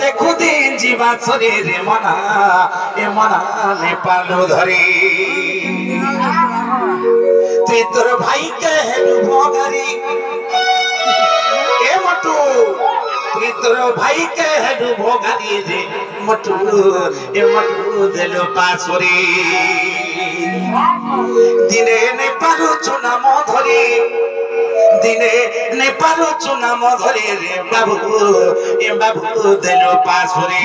দেখু দিন জীবা ছড়ে রে মনা এ মনা নেপালো ধরে তুই তোর ভাইকে ভগারি এ মটু তুই তোর ভাইকে ভগারি রে মটু এ মটু দিল পাশরে দিনে নেপালো চুনাম ধরে দিনে নেপালো চুনাম ধরে রে বাবু এ বাবু দিল পাশরে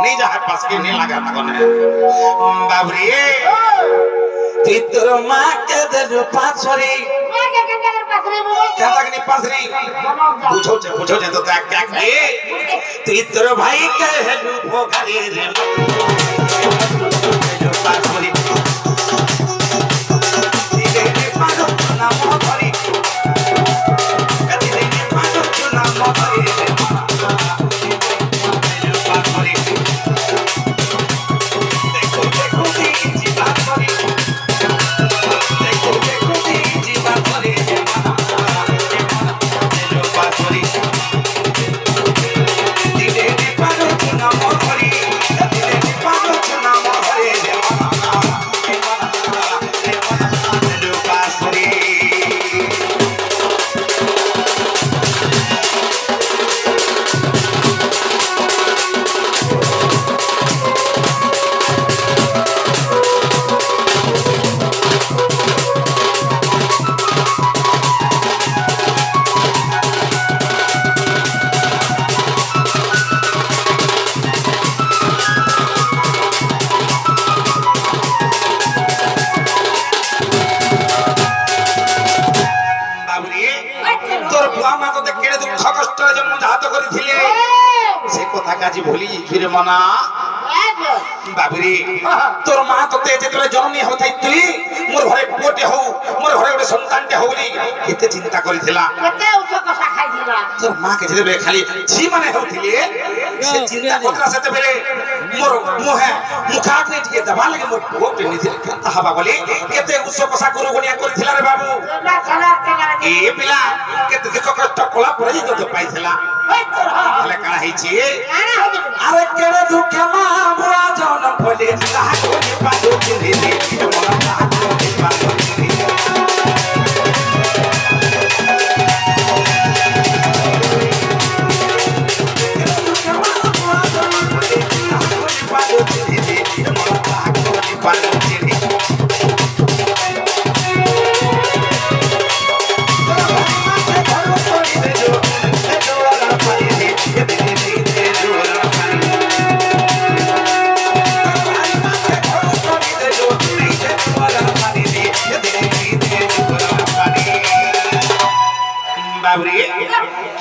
नहीं जा पास के नहीं लगा था कौन है बाबरी तुई तोर माँ के दे पासरी क्या तक नहीं पासरी पूछो जे तो क्या के तुई तोर भाई के है डूबो घरे रे पासरी दिले ने पालो ना मोहरी दिले ने पालो ना मोहरी रे भूली फिर मना बाबरी तोर मां तते जेतले जननी होथै तुई मोर घरे पोटे हो मोर घरे गोटे संतानटे होली केते चिंता करिथिला केते उस कसा खाइथिला तोर मां के जेबे खाली छी माने होथिले से चिंता कोतरा सेते बेले मोर मोहे मुखाट ने टिके दबा लगे मोर पोटे निथिले केता हबा बोली केते उस कसा गुरु गुनिया करिथिला रे बाबू ए पिला केते देखो कष्ट कोला परै तो पाइथिला हले काना हेछि अरे केरे दुखे मां बुआ जौन फले ताको नि पादो चिन्हि दे मोर ताको नि पादो चिन्हि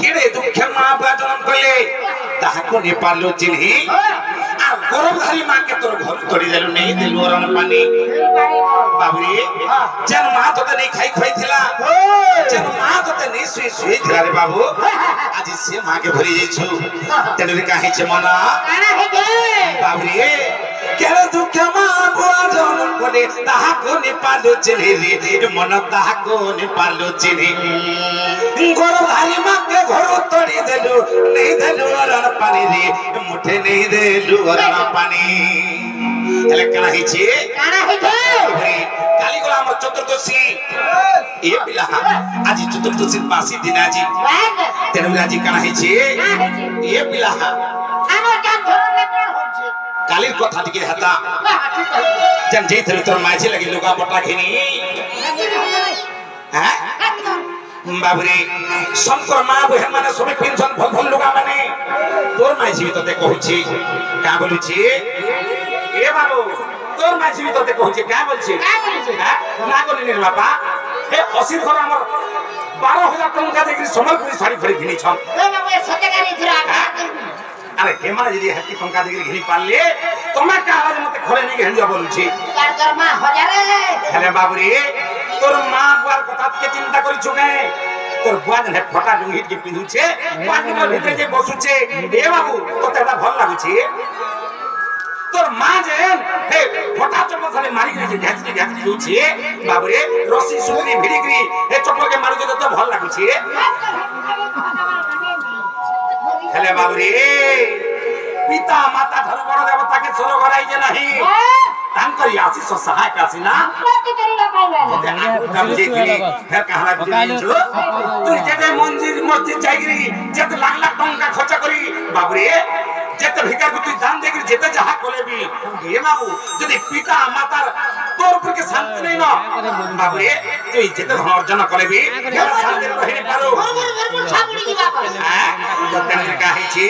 केड़े दुखे मां बुआ जन्म कले ताको ने पालो चिन्हि आ गर्भधारी मां के तोर घर तोड़ी देलु नहीं देलु रन पानी बाबरी जन मां तो नहीं खाई खोइथिला जन मां तो नहीं सुई सुई थिला रे बाबू आज से मां के भरी जाइछु तेरे काहे छ मना बाबरी केड़े दुखे मां बुआ जन्म कले ताको ने पालो चिन्हि रे मन ताको ने पालो चिन्हि गर्भधारी मां के घर तोड़ी देलु नहीं देलु रन पानी रे मुठे नहीं देलु रन पानी हेले कना हिछि काली गोला हम चतुर्दशी ए पिला आज चतुर्दशी पासी दिन आज तेरे आज कना हिछि ए पिला हमर काम धरले कोन होछि काली कथा टिके हता जन जे थरे तोर माछी लगी लोगा पटा खिनी हैं बाबरे शंकर मां बहन माने सबै पेंशन भल भल लोगा माने तोर माछी भी तते कहूछि का बोलुछि ए बाबू तोर माछी भी तते कहूछि का बोलछि ना कोनी ने बापा ए असीर घर हमर 12000 टका देकरी समलपुरी साड़ी फड़ी घिनी छन ए बाबू ए सतेगारी थिरा अरे हेमा जी हत्ती टका देकरी घिनी पाले तमे का आवाज मते खरे नहीं हेंजा बोलुछि कार कर्मा हजारे हेले बाबू रे तोर मां बुआर कथा के चिंता करि छुके तोर बुआ ने फटा डुंगी के पिंधु छे पानी में भीतर जे बसु छे ए बाबू तोते एटा भल लागु छे तोर मां जे हे फटा चप्पल साले मारी के जे ढाचली जो छे बाबू रे रस्सी सुकरी भिड़ीकरी ए चप्पल के मारू जे तो भल लागु छे हेले बाबूरी पिता माता धर बड़ देवता के छोरो घराई जे नाही तांकर आशीष सहायक आसी ना तब जे थी फिर कहला बुझिछु तू जेते मस्जिद जाइगिरी जेते लाख लाख टंका खर्च करी बाबूरी जेते भिकार को तू दान देगिरी जेते जहा कोलेबी ए बाबू यदि पिता माता तोर ऊपर के शांति नहीं ना बाबूरी तू जेते धन अर्जन कोलेबी शांति रहि पारो बरोबर छाबुड़ी की बात हां जते काहे छी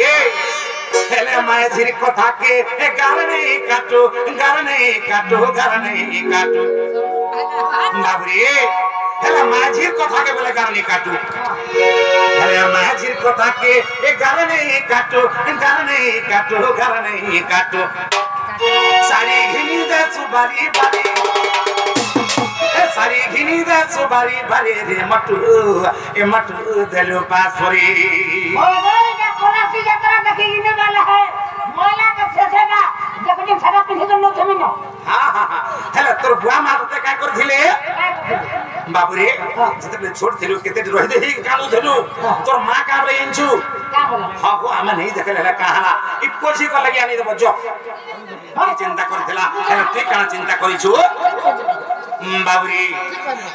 हेले माय झिर कथा के गार नहीं काटो गार नहीं काटो गार नहीं काटो बाबूरी हेले माय झिर कथा के बोले गार नहीं काटो हेले माय झिर कथा के गार नहीं काटो गार नहीं काटो गार नहीं काटो सारी घिनी दे सुबारी बारी सारी घिनी दे सुबारी बारी रे मटू ए मटू देलो पासरी ओ भाई ना कोरासी यात्रा देखी ने वाला है मोला का सेसेगा जबकि छड़ा पिथे तो नो थमिनो हां हां हां हेले तोर बुआ माते का करथिले बाबूरे जते छोड़ थिलु केते रहि दे कालु थलु तोर मां का रे इंचु का बोला हां को आमा नहीं देखले कहाला इ कोसी को लगिया नहीं देबो जो चिंता करथिला हेले तू काना चिंता करिछु बाबूरी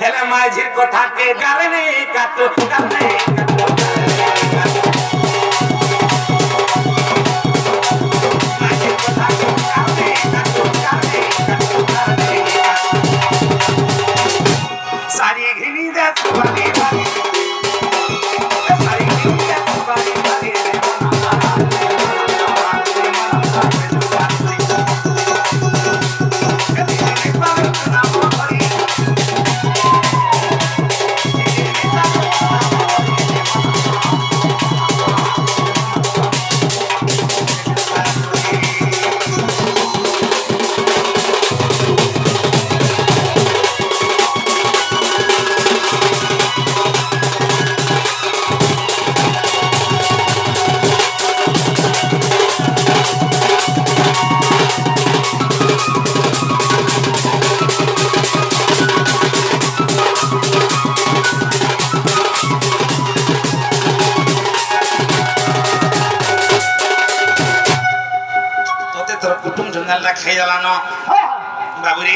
हेले माझी कथा के गारे नहीं काटो गारे नहीं काटो माझी कथा के गारे काटो गारे काटो गारे सारी घिनी दे सुबारी बारी सारी घिनी दे सुबारी बारी खाई जालानो बाबूरी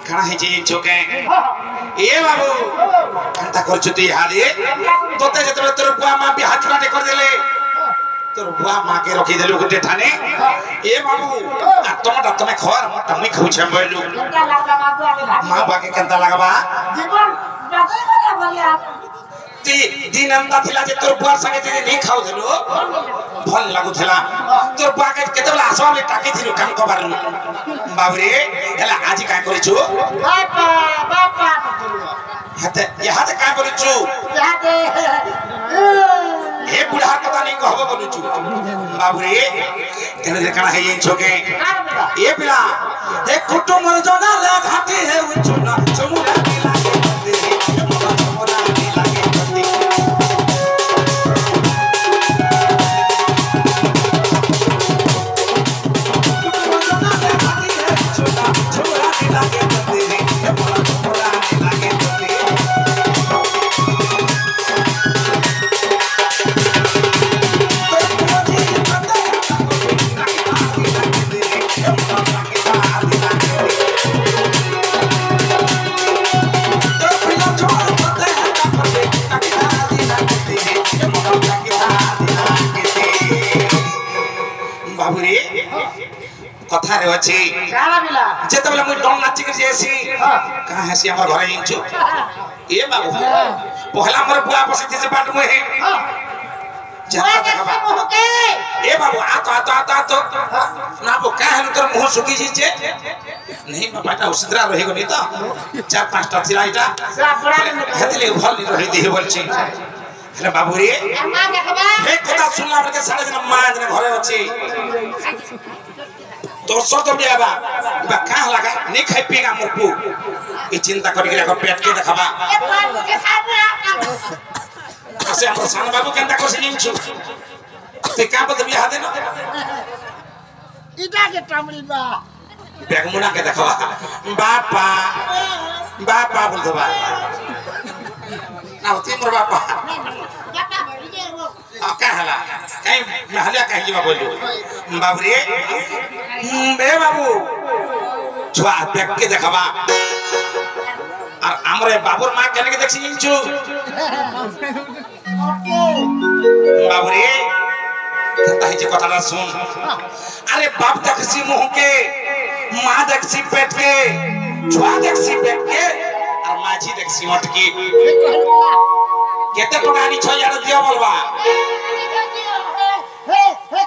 खाना है जी चोके ए बाबू कंता कर छुती हाली तोते जतरे तोर बुआ मां भी हाथ काटे कर देले तोर बुआ मां के रखी देलु गुटे ठाने ए बाबू तमटा तमे खर मटा मुई खाउ छम बोलु केता लागला बाबू आके भाग मां बाके केता लागबा जीवन जगै बना बोलिया ती दिनंदा थिला जे तोर बुआ संगे जे नहीं खाउ देलु भल लागु थिला तोर बुआ के केतला आसवा में टाकी थिलु काम को बारनु बाबूरे हेला आज का करिछु बापा बापा हाते यहाते का करिछु यादे हे बुढ़ा कथा नहीं कहबो बोलुछु बाबूरे केने जे कणा है छोके ए पिला ए कुटुम जना ले घाटी है उचुना चमुरा पिला के मोरा लागे पति कुटुम जना ले घाटी है उचुना चमुरा लागे पति मोरा लागे पति बाबूरे कथा रे अछि काला बिला जेते बेला मुई डन नाची के जेसी कहां हसी हमर घरे इंचो ए बाबू पहला हमर बुआ बसि से बाट में है जता देखबा ए बाबू आ तो ना बो का हन तोर मुंह सुकी जीचे नहीं बाटा उसिद्रा रहि गनी त चार पांचटा थिला इटा हेतले भल नि रहि देहि बोलछि हेले बाबू रे मां देखबा हे कथा सुनला के सारे दिन मां जने घरे अछि तो तो बियाबा बा का लगा नहीं खाई पीगा मोरपू ई चिंता करि के पेट के देखबा असे हम सान बाबू केंता कोसे निंचु ते का बद बिया देनो इटा के टामड़ी बा बेगमुना के देखबा बापा बापा बोल दबा ना होती मोर बापा बापा भरी जे वो का हला कहीं महलिया कहीं जीवा बोलो बाबू रे बे बाबू छुआ देख के देखबा और हमरे बाबूर मां केने के देखछि इंचू बाबू रे कहता है जे कथाटा सुन अरे बाप देखछि मुंह के मां देखछि पेट के छुआ देखछि पेट के और माझी देखछि ओठ के केते टका आनी 6000 दियो बोलबा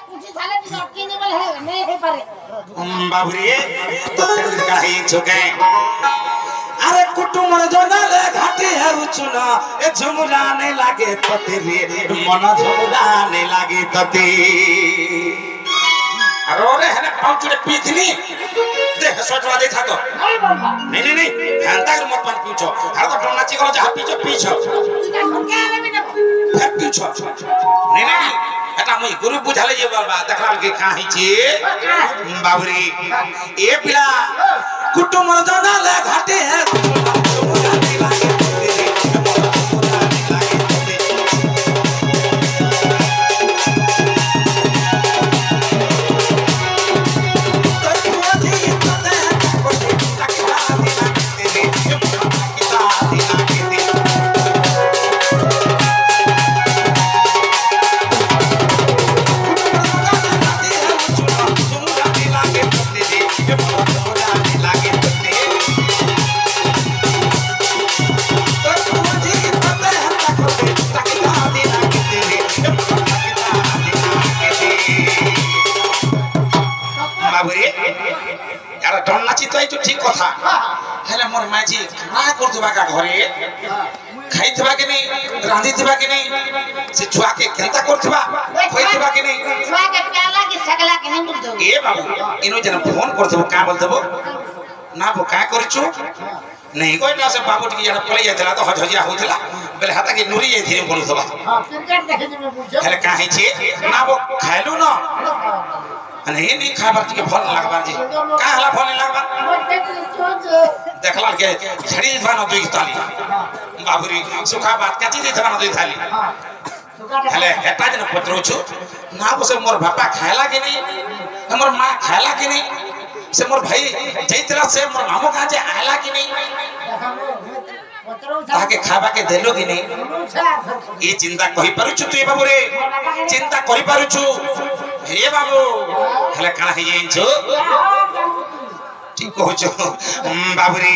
कुछ झाले की अटकी नहीं बोल है नहीं है पारे बाबू रे तो तेरे का ही छुके अरे कुटुमर जंगले घाटी है उचुना ए झुमराने लागे तो तेरे मन झुमराने लागे तो ते अरे रे है ना पाउचुरे पीथनी देख सोचवा दे था तो नहीं बोलबा नहीं घंटा मत पान पीछो हर तो नाची करो जहां पीछो इना सुनके आले भी ना फिर पीछो नहीं एटा मुई गुरु बुझाले जे बाबा देखलाल के काहे छी बाबूरी ए पिला कुटुमर जंगले घाटे है ठीक कथा हेले मोर माजी ना करथबा का घरे खाइथबा के नहीं रांधीथबा के नहीं से छुआ के केंता करथबा खोइथबा के नहीं छुआ के प्याला की सकला के नहीं बोल दो ए बाबू इनो जन फोन करथबो का बोलथबो ना वो का करछु नहीं कोई ना से बाबू टी जन पले जातला तो हजजिया होतला बेले हाता के नुरी जाई धीरे बोलथबा हां क्रिकेट देखे जे पूछो हेले काहे छी ना वो खाइलु न नहीं खाबार के फल लागबार जी का हला फल लागबार देखला के झड़ी दिवाना दुई ताली बाबूरी सुखा बात कची दिवाना दुई थाली हेले हेटा जन पत्रो छु ना बसे मोर बापा खायला के नहीं हमर मां खायला के नहीं से मोर भाई जैतला से मोर मामू का जे आयला के नहीं ताके खाबा के देलो कि नहीं ये चिंता कहि पारु छु तू बाबू रे चिंता करि पारु छु हे बाबू हले काना हे जेंचो ठीक कहछो बाबू रे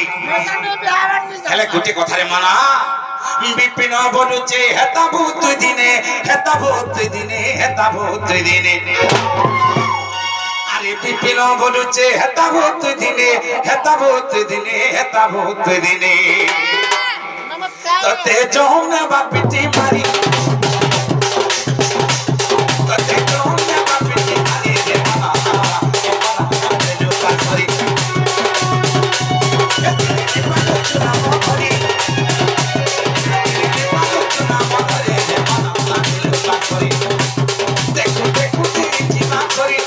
हले गुटे कथा रे मना विपिन बोलुचे हेता बहुत दिने हेता बहुत दिने हेता बहुत दिने अरे विपिन बोलुचे हेता बहुत दिने हेता बहुत दिने हेता बहुत दिने तते जोने बापिटी मारी तते जोने बापिटी मारी रे मना के मना के जो का करी के बालो चुना मोरी के बालो चुना मोरी रे मना के जो का करी देखो देखो तेरी जीवा करी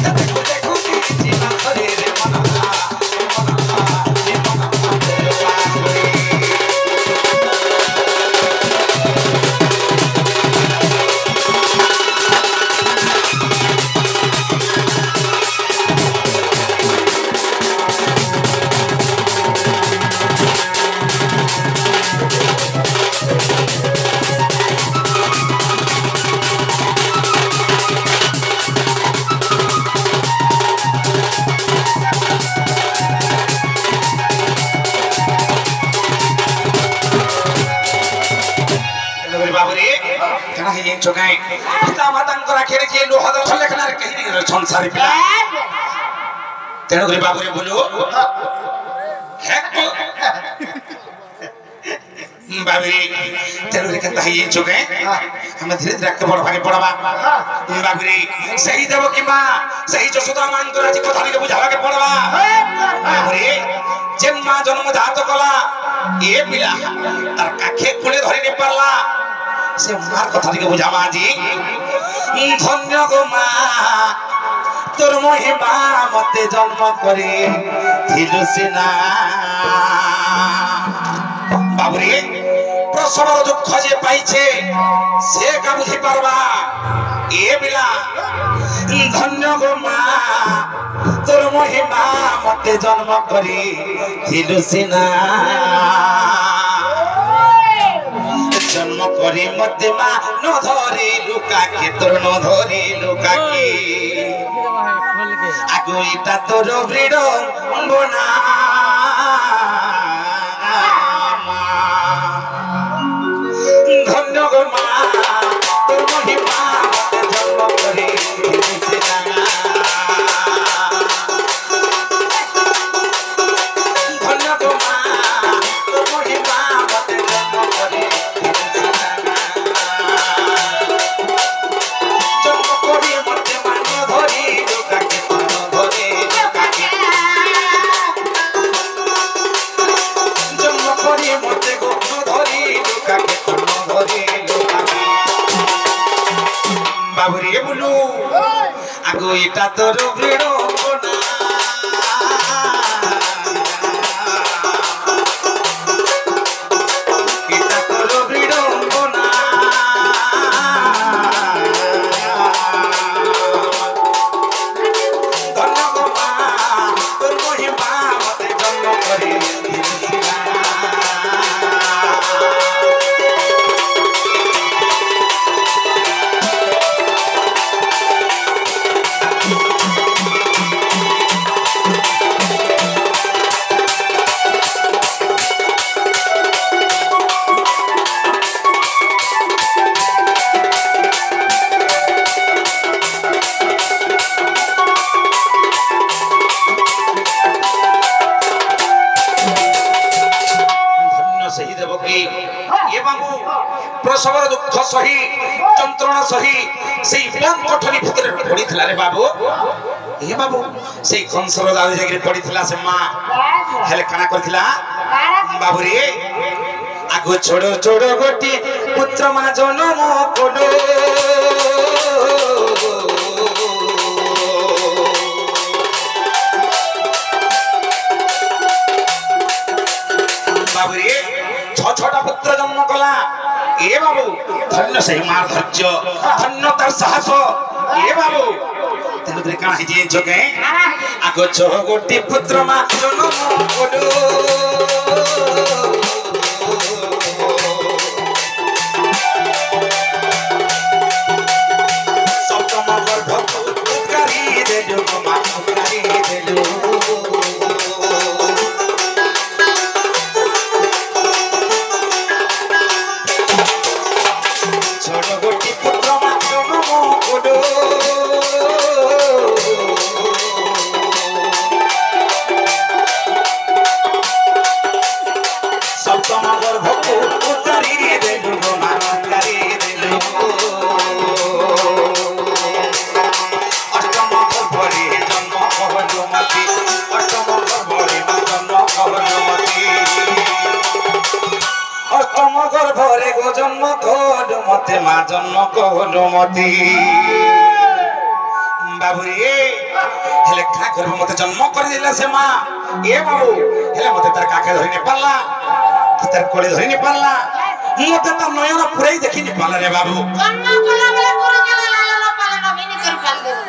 देखो देखो तेरी जीवा करी रे मना के मना के जो का करी चोगाई पिता मातांकर आखेरे के लोहदर छलेखनार कहि नि संसारी पिला तेणु रे बाबू रे बोलो हेक बाबू रे तेणु रे कहता है चोगाई हम धीरे धीरे के बड़ भागे पड़बा बाबू रे सही देव कि मां सही जसोदा मान तो राजी कथा के बुझावा के पड़बा बाबू रे जेन मां जन्म जात कला ए पिला तार काखे कुले धरि नि परला से मार कथा के बुझावा जी धन्य गो मां तोर महिमा मते जन्म करे थिलु सिना बाबू रे প্রসবর দুঃখ যে পাইছে সে কা বুঝি পারবা এ বিলা ধন্য গো মা তোর মহিমা মতে জন্ম করি দিলু সিনা জন্ম করি মতে মা ন ধরি লুকাকে তোর ন ধরি লুকাকে আগো এটা তোর বিড়ম্বনা ধন্য গো মা তোর মহিমা মতে জন্ম করি দিলু সিনা ধন্য গো মা তোর মহিমা মতে জন্ম করি জন্ম করি মতে মান ধরি লুকাকে তোর ধরি লুকাকে জন্ম করি মতে গো ধরি লুকাকে তোর ধরি লুকাকে বাবুরে বলু আগো এটা তোর বিড়ম্বনা এটা তোর বিড়ম্বনা ধন্য গো মা তোর মহিমা মতে জন্ম করে দিয়েছিলা सही देवकी ये बाबू प्रसवर दुख सही যন্ত্রণা সহি সেই বন কঠনি ভিতরে পড়িଥିଲା রে বাবু ଏ ବାବୁ ସେଇ କଂସର ଦାବି ଯାଇକି ପଡିଥିଲା ସେ ମା ହେଲେ କାଣା କରିଥିଲା ବାବୁରେ ଆଗ ଛୋଡ଼ ଛୋଡ଼ ଗୋଟି ପୁତ୍ର ମା ଜନମ କଲ ବାବୁରେ ଛଟା ପୁତ୍ର ଜନ୍ମ କଲା ଏ ବାବୁ ଧନ୍ୟ ସେହି ମାର ଧୈର୍ଯ୍ୟ ଧନ୍ୟ ତାର ସାହସ ଏ ବାବୁ ତେଣୁକରି କାଣା ହେଇଛି ଯୋଗେ ଆଗ ଛଅ ଗୋଟି ପୁତ୍ର ମା ଜନ୍ମ କଲ ସପ୍ତମ ଗର୍ଭକୁ ଉତ୍କାରୀ ଦେଲୁ ମା ଉତ୍କାରୀ ଦେଲୁ গর্ভরে গো জন্ম কল মতে মা জন্ম কল মতে বাবুরে হেলে কা গর্ভ মতে জন্ম করে দিলা সে মা এ বাবু হেলে মতে তার কাকে ধরি নি পারলা কি তার কোলে ধরি নি পারলা মতে তার নয়ন পুরাই দেখি নি পারলা রে বাবু জন্ম কলা বলে পুরো গেল লালন পালন বিনি করে পাল দিল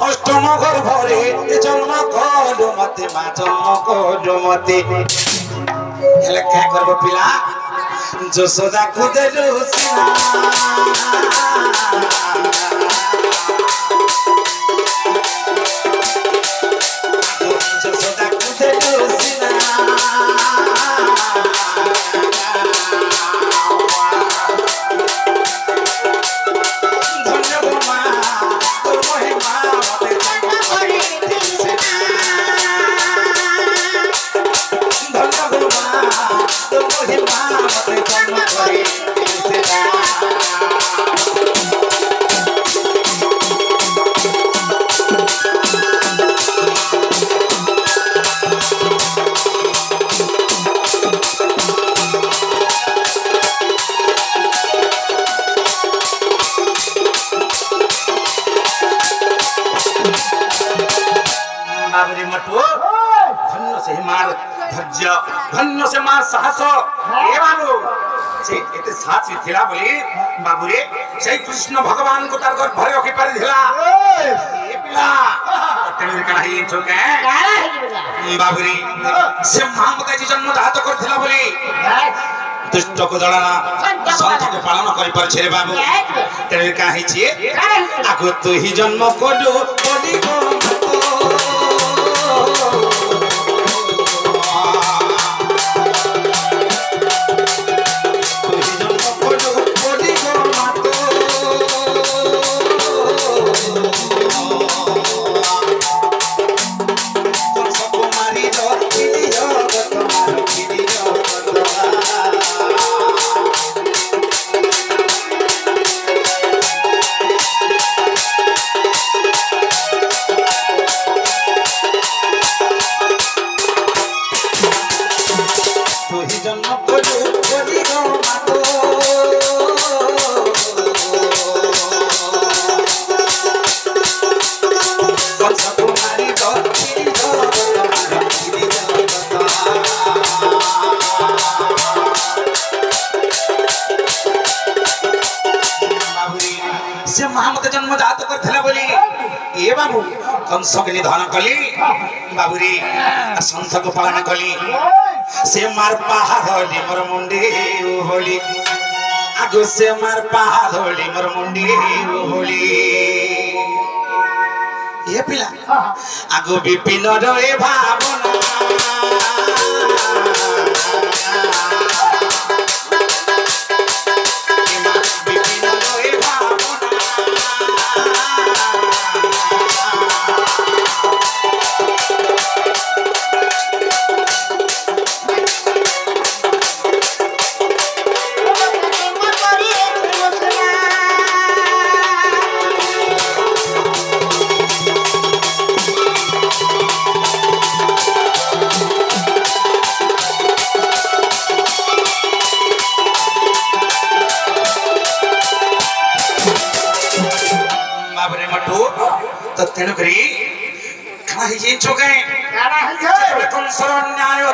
অষ্টম গর্ভরে জন্ম কল মতে মা জন্ম কল মতে হেলে কা গর্ভ পিলা যশোদা কুদেলু সিনা যশোদা কুদেলু সিনা ধন্য গো মা তোর মহিমা মতে জন্ম করে দিছিনা ধন্য গো মা তোর মহিমা মতে জন্ম করে দিছিনা धैर्य धन्य से मां साहस ए बाबू से एते साची थिला बोली बाबू रे से कृष्ण भगवान को तार घर भरे रखि पारि थिला ए पिला तेरे कहि छोके काला है कि बेटा बाबू रे से मां को जी जन्म दात कर थिला बोली दुष्ट को दळना संत को पालन करि पर छे रे बाबू तेरे कहि छी आगो तू ही जन्म कोडू कोडी को जन्म जात कर थिला बोली ए बाबू कंस के निधन कली बाबूरी संत को पालन कली से मार पहाड़ी मोर मुंडी होली आगो से मार पहाड़ी मोर मुंडी होली ये पिला आगो विपिन रे भावना तो तेणुकरी कहीं चुके कंसर न्याय